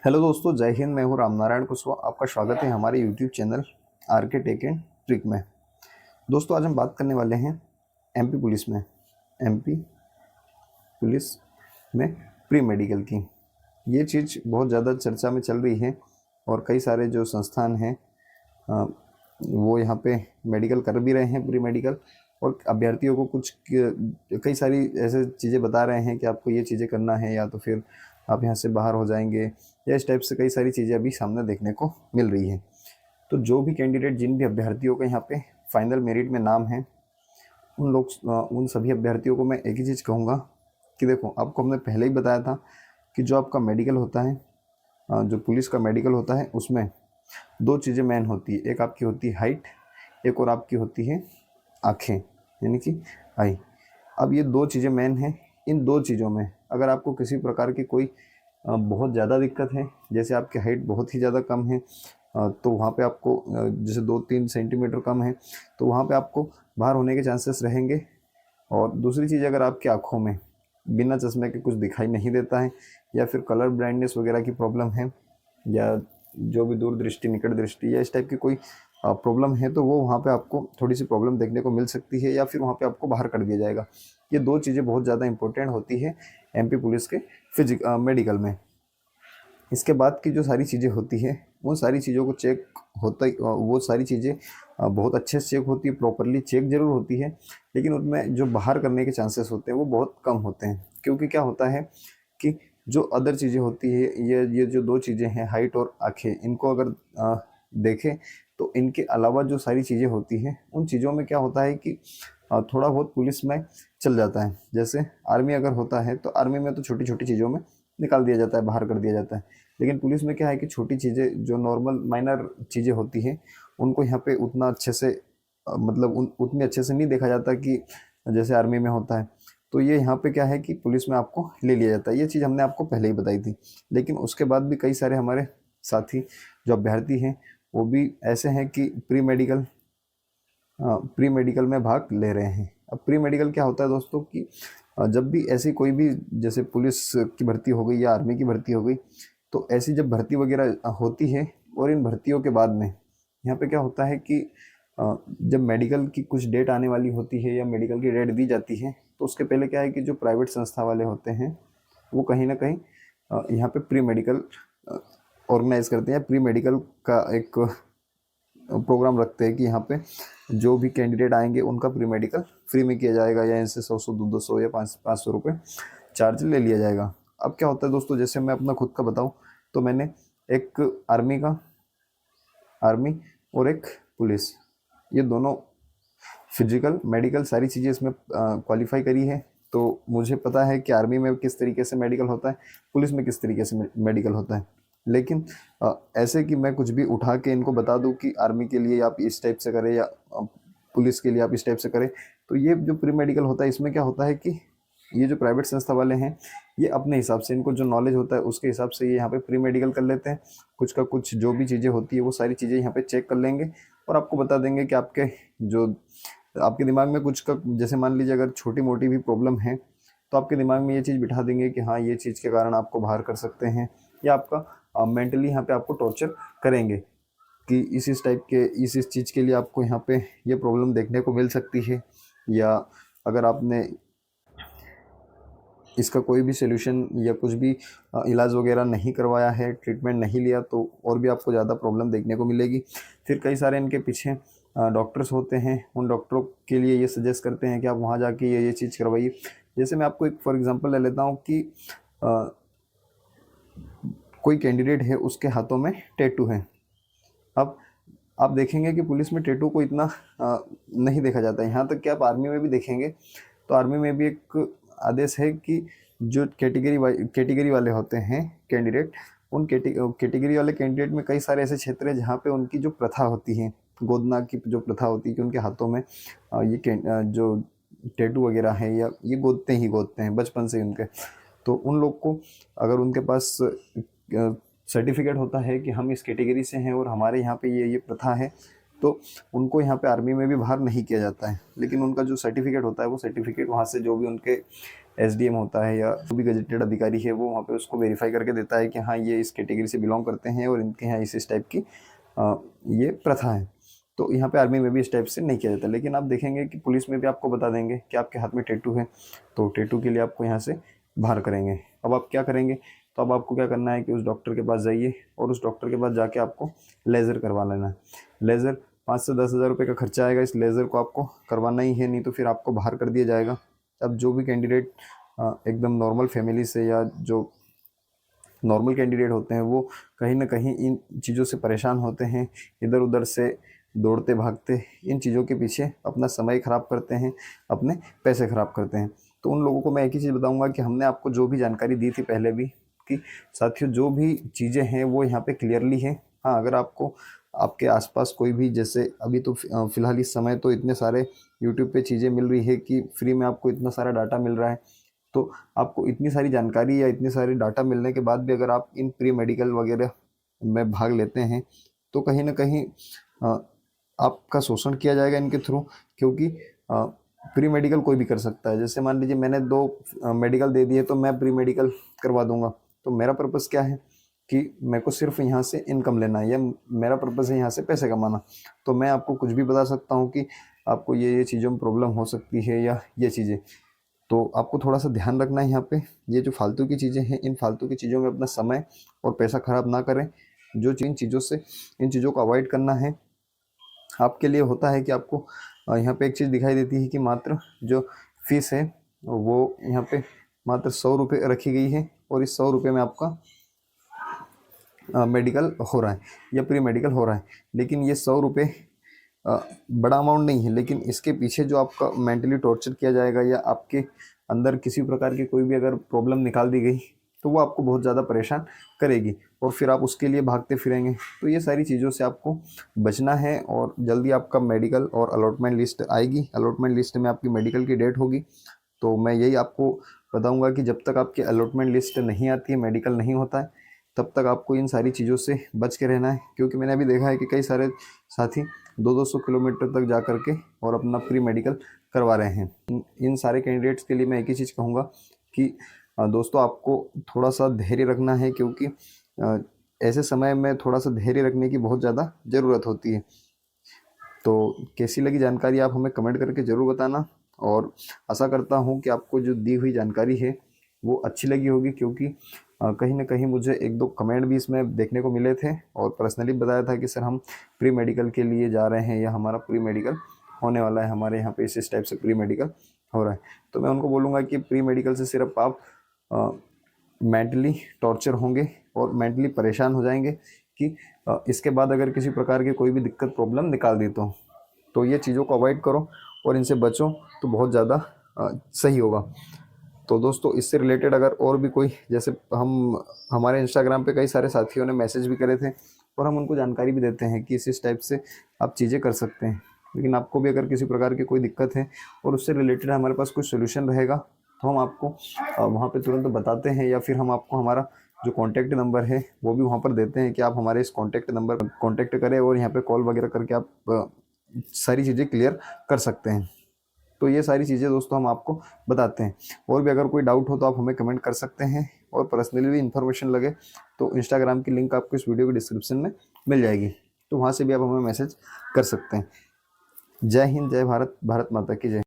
Hello दोस्तों, जय हिंद। मैं हूं रामनारायण कुशवाहा। आपका स्वागत है हमारे YouTube channel RK tech and trick में। दोस्तों, आज हम बात करने वाले हैं एमपी पुलिस में एमपी पुलिस में प्री मेडिकल की। ये चीज़ बहुत ज़्यादा चर्चा में चल रही है और कई सारे जो संस्थान हैं वो यहाँ पे मेडिकल कर भी रहे हैं, प्री मेडिकल, और अभ्यर्थियों को कई सारी ऐसे चीज़ें बता रहे हैं कि आपको ये चीज़ें करना है या तो फिर आप यहाँ से बाहर हो जाएंगे, या इस टाइप से कई सारी चीज़ें अभी सामने देखने को मिल रही है। तो जो भी कैंडिडेट, जिन भी अभ्यर्थियों का यहाँ पे फाइनल मेरिट में नाम है, उन सभी अभ्यर्थियों को मैं एक ही चीज़ कहूँगा कि देखो, आपको हमने पहले ही बताया था कि जो आपका मेडिकल होता है, जो पुलिस का मेडिकल होता है, उसमें दो चीज़ें मेन होती है। एक आपकी होती है हाइट, एक और आपकी होती है आँखें, यानी कि आई। अब ये दो चीज़ें मेन हैं। इन दो चीज़ों में अगर आपको किसी प्रकार की कोई बहुत ज़्यादा दिक्कत है, जैसे आपकी हाइट बहुत ही ज़्यादा कम है, तो वहाँ पे आपको जैसे 2-3 सेंटीमीटर कम है, तो वहाँ पे आपको बाहर होने के चांसेस रहेंगे। और दूसरी चीज़, अगर आपकी आँखों में बिना चश्मे के कुछ दिखाई नहीं देता है, या फिर कलर ब्लाइंडनेस वगैरह की प्रॉब्लम है, या जो भी दूर दृष्टि, निकट दृष्टि, या इस टाइप की कोई प्रॉब्लम है, तो वो वहाँ पे आपको थोड़ी सी प्रॉब्लम देखने को मिल सकती है, या फिर वहाँ पे आपको बाहर कर दिया जाएगा। ये दो चीज़ें बहुत ज़्यादा इंपॉर्टेंट होती है एमपी पुलिस के मेडिकल में। इसके बाद की जो सारी चीज़ें होती है, वो सारी चीज़ों को चेक होता ही, वो सारी चीज़ें बहुत अच्छे से चेक होती है, प्रॉपरली चेक ज़रूर होती है, लेकिन उनमें जो बाहर करने के चांसेस होते हैं वो बहुत कम होते हैं। क्योंकि क्या होता है कि जो अदर चीज़ें होती है, ये जो दो चीज़ें हैं, हाइट और आँखें, इनको अगर देखें तो इनके अलावा जो सारी चीज़ें होती हैं, उन चीज़ों में क्या होता है कि थोड़ा बहुत पुलिस में चल जाता है। जैसे आर्मी अगर होता है तो आर्मी में तो छोटी छोटी चीज़ों में निकाल दिया जाता है, बाहर कर दिया जाता है। लेकिन पुलिस में क्या है कि छोटी चीज़ें, जो नॉर्मल माइनर चीज़ें होती हैं, उनको यहाँ पे उतना अच्छे से मतलब उतने अच्छे से नहीं देखा जाता कि जैसे आर्मी में होता है। तो ये यहाँ पे क्या है कि पुलिस में आपको ले लिया जाता है। ये चीज़ हमने आपको पहले ही बताई थी। लेकिन उसके बाद भी कई सारे हमारे साथी जो अभ्यर्थी हैं, वो भी ऐसे हैं कि प्री मेडिकल में भाग ले रहे हैं। अब प्री मेडिकल क्या होता है दोस्तों कि जब भी ऐसी कोई भी, जैसे पुलिस की भर्ती हो गई या आर्मी की भर्ती हो गई, तो ऐसी जब भर्ती वगैरह होती है, और इन भर्तियों के बाद में यहाँ पे क्या होता है कि जब मेडिकल की कुछ डेट आने वाली होती है या मेडिकल की डेट दी जाती है, तो उसके पहले क्या है कि जो प्राइवेट संस्था वाले होते हैं, वो कहीं ना कहीं यहाँ पे प्री मेडिकल ऑर्गेनाइज करते हैं। प्री मेडिकल का एक प्रोग्राम रखते हैं कि यहाँ पे जो भी कैंडिडेट आएंगे उनका प्री मेडिकल फ्री में किया जाएगा, या इनसे 100 200 या 500 रुपये चार्ज ले लिया जाएगा। अब क्या होता है दोस्तों, जैसे मैं अपना खुद का बताऊं, तो मैंने एक आर्मी और एक पुलिस, ये दोनों फिजिकल मेडिकल सारी चीज़ें इसमें क्वालिफाई करी है। तो मुझे पता है कि आर्मी में किस तरीके से मेडिकल होता है, पुलिस में किस तरीके से मेडिकल होता है। लेकिन ऐसे कि मैं कुछ भी उठा के इनको बता दूं कि आर्मी के लिए आप इस टाइप से करें या पुलिस के लिए आप इस टाइप से करें, तो ये जो प्री मेडिकल होता है, इसमें क्या होता है कि ये जो प्राइवेट संस्था वाले हैं, ये अपने हिसाब से, इनको जो नॉलेज होता है उसके हिसाब से ये यहाँ पे प्री मेडिकल कर लेते हैं। कुछ का कुछ जो भी चीज़ें होती है वो सारी चीज़ें यहाँ पे चेक कर लेंगे, और आपको बता देंगे कि आपके दिमाग में कुछ का, जैसे मान लीजिए अगर छोटी मोटी भी प्रॉब्लम है, तो आपके दिमाग में ये चीज़ बिठा देंगे कि हाँ, ये चीज़ के कारण आपको बाहर कर सकते हैं, या आपका मेंटली यहाँ पे आपको टॉर्चर करेंगे कि इस टाइप के इस चीज़ के लिए आपको यहाँ पे ये प्रॉब्लम देखने को मिल सकती है, या अगर आपने इसका कोई भी सोल्यूशन या कुछ भी इलाज वगैरह नहीं करवाया है, ट्रीटमेंट नहीं लिया, तो और भी आपको ज़्यादा प्रॉब्लम देखने को मिलेगी। फिर कई सारे इनके पीछे डॉक्टर्स होते हैं, उन डॉक्टरों के लिए ये सजेस्ट करते हैं कि आप वहाँ जाके ये चीज़ करवाइए। जैसे मैं आपको एक फॉर एग्जांपल ले लेता हूँ कि कोई कैंडिडेट है, उसके हाथों में टैटू है। अब आप देखेंगे कि पुलिस में टैटू को इतना नहीं देखा जाता है। यहाँ तक कि आप आर्मी में भी देखेंगे, तो आर्मी में भी एक आदेश है कि जो कैटेगरी वाले होते हैं कैंडिडेट, उन कैटेगरी वाले कैंडिडेट में कई सारे ऐसे क्षेत्र हैं जहाँ पे उनकी जो प्रथा होती है, गोदना की जो प्रथा होती है कि उनके हाथों में जो टैटू वगैरह है, या ये गोदते हैं बचपन से ही उनके। तो उन लोग को, अगर उनके पास सर्टिफिकेट होता है कि हम इस कैटेगरी से हैं और हमारे यहाँ पे ये प्रथा है, तो उनको यहाँ पे आर्मी में भी बाहर नहीं किया जाता है। लेकिन उनका जो सर्टिफिकेट होता है, वो सर्टिफिकेट वहाँ से जो भी उनके एसडीएम होता है या जो भी गजेटेड अधिकारी है वो वहाँ पे उसको वेरीफाई करके देता है कि हाँ ये इस कैटेगरी से बिलोंग करते हैं और इनके यहाँ इस टाइप की ये प्रथा है। तो यहाँ पे आर्मी में भी इस टाइप से नहीं किया जाता। लेकिन आप देखेंगे कि पुलिस में भी आपको बता देंगे कि आपके हाथ में टैटू है, तो टैटू के लिए आपको यहाँ से बाहर करेंगे। अब आप क्या करेंगे, तो अब आपको क्या करना है कि उस डॉक्टर के पास जाइए और उस डॉक्टर के पास जाके आपको लेज़र करवा लेना है। लेज़र 5 से 10 हज़ार रुपये का खर्चा आएगा, इस लेज़र को आपको करवाना ही है, नहीं तो फिर आपको बाहर कर दिया जाएगा। अब जो भी कैंडिडेट एकदम नॉर्मल फैमिली से या जो नॉर्मल कैंडिडेट होते हैं वो कहीं ना कहीं इन चीज़ों से परेशान होते हैं, इधर उधर से दौड़ते भागते इन चीज़ों के पीछे अपना समय ख़राब करते हैं, अपने पैसे ख़राब करते हैं। तो उन लोगों को मैं एक ही चीज़ बताऊंगा कि हमने आपको जो भी जानकारी दी थी पहले भी कि साथियों जो भी चीज़ें हैं वो यहाँ पे क्लियरली है। हाँ, अगर आपको आपके आसपास कोई भी, जैसे अभी तो फ़िलहाल इस समय तो इतने सारे यूट्यूब पे चीज़ें मिल रही है कि फ्री में आपको इतना सारा डाटा मिल रहा है, तो आपको इतनी सारी जानकारी या इतने सारे डाटा मिलने के बाद भी अगर आप इन प्री मेडिकल वगैरह में भाग लेते हैं तो कहीं ना कहीं आपका शोषण किया जाएगा इनके थ्रू। क्योंकि प्री मेडिकल कोई भी कर सकता है। जैसे मान लीजिए मैंने 2 मेडिकल दे दिए तो मैं प्री मेडिकल करवा दूंगा, तो मेरा पर्पज़ क्या है कि मेरे को सिर्फ यहाँ से इनकम लेना है या मेरा पर्पज़ है यहाँ से पैसे कमाना। तो मैं आपको कुछ भी बता सकता हूँ कि आपको ये चीज़ों में प्रॉब्लम हो सकती है या ये चीज़ें। तो आपको थोड़ा सा ध्यान रखना है यहाँ पे, ये जो फालतू की चीज़ें हैं इन फालतू की चीज़ों में अपना समय और पैसा ख़राब ना करें। जो इन चीज़ों को अवॉइड करना है आपके लिए होता है कि आपको यहाँ पे एक चीज़ दिखाई देती है कि मात्र जो फीस है वो यहाँ पे मात्र 100 रुपये रखी गई है और इस 100 रुपये में आपका मेडिकल हो रहा है या प्री मेडिकल हो रहा है। लेकिन ये 100 रुपये बड़ा अमाउंट नहीं है, लेकिन इसके पीछे जो आपका मेंटली टॉर्चर किया जाएगा या आपके अंदर किसी प्रकार की कोई भी अगर प्रॉब्लम निकाल दी गई तो वो आपको बहुत ज़्यादा परेशान करेगी और फिर आप उसके लिए भागते फिरेंगे। तो ये सारी चीज़ों से आपको बचना है और जल्दी आपका मेडिकल और अलॉटमेंट लिस्ट आएगी। अलॉटमेंट लिस्ट में आपकी मेडिकल की डेट होगी। तो मैं यही आपको बताऊंगा कि जब तक आपकी अलॉटमेंट लिस्ट नहीं आती है, मेडिकल नहीं होता है, तब तक आपको इन सारी चीज़ों से बच के रहना है। क्योंकि मैंने अभी देखा है कि कई सारे साथी 200-200 किलोमीटर तक जा कर के और अपना प्री मेडिकल करवा रहे हैं। इन सारे कैंडिडेट्स के लिए मैं एक ही चीज़ कहूँगा कि दोस्तों आपको थोड़ा सा धैर्य रखना है, क्योंकि ऐसे समय में थोड़ा सा धैर्य रखने की बहुत ज़्यादा ज़रूरत होती है। तो कैसी लगी जानकारी आप हमें कमेंट करके ज़रूर बताना और आशा करता हूँ कि आपको जो दी हुई जानकारी है वो अच्छी लगी होगी। क्योंकि कहीं ना कहीं मुझे 1-2 कमेंट भी इसमें देखने को मिले थे और पर्सनली बताया था कि सर हम प्री मेडिकल के लिए जा रहे हैं या हमारा प्री मेडिकल होने वाला है, हमारे यहाँ पे इस टाइप से प्री मेडिकल हो रहा है। तो मैं उनको बोलूँगा कि प्री मेडिकल से सिर्फ आप मेंटली टॉर्चर होंगे और मेंटली परेशान हो जाएंगे कि इसके बाद अगर किसी प्रकार की कोई भी दिक्कत प्रॉब्लम निकाल दी तो ये चीज़ों को अवॉइड करो और इनसे बचो तो बहुत ज़्यादा सही होगा। तो दोस्तों इससे रिलेटेड अगर और भी कोई, जैसे हमारे इंस्टाग्राम पे कई सारे साथियों ने मैसेज भी करे थे और हम उनको जानकारी भी देते हैं कि इस टाइप से आप चीज़ें कर सकते हैं। लेकिन आपको भी अगर किसी प्रकार की कोई दिक्कत है और उससे रिलेटेड हमारे पास कोई सोल्यूशन रहेगा तो हम आपको वहाँ पे तुरंत बताते हैं, या फिर हम आपको हमारा जो कॉन्टैक्ट नंबर है वो भी वहाँ पर देते हैं कि आप हमारे इस कॉन्टैक्ट नंबर कॉन्टैक्ट करें और यहाँ पे कॉल वगैरह करके आप सारी चीज़ें क्लियर कर सकते हैं। तो ये सारी चीज़ें दोस्तों हम आपको बताते हैं। और भी अगर कोई डाउट हो तो आप हमें कमेंट कर सकते हैं और पर्सनली भी इन्फॉर्मेशन लगे तो इंस्टाग्राम की लिंक आपको इस वीडियो के डिस्क्रिप्शन में मिल जाएगी, तो वहाँ से भी आप हमें मैसेज कर सकते हैं। जय हिंद, जय भारत, भारत माता की जय।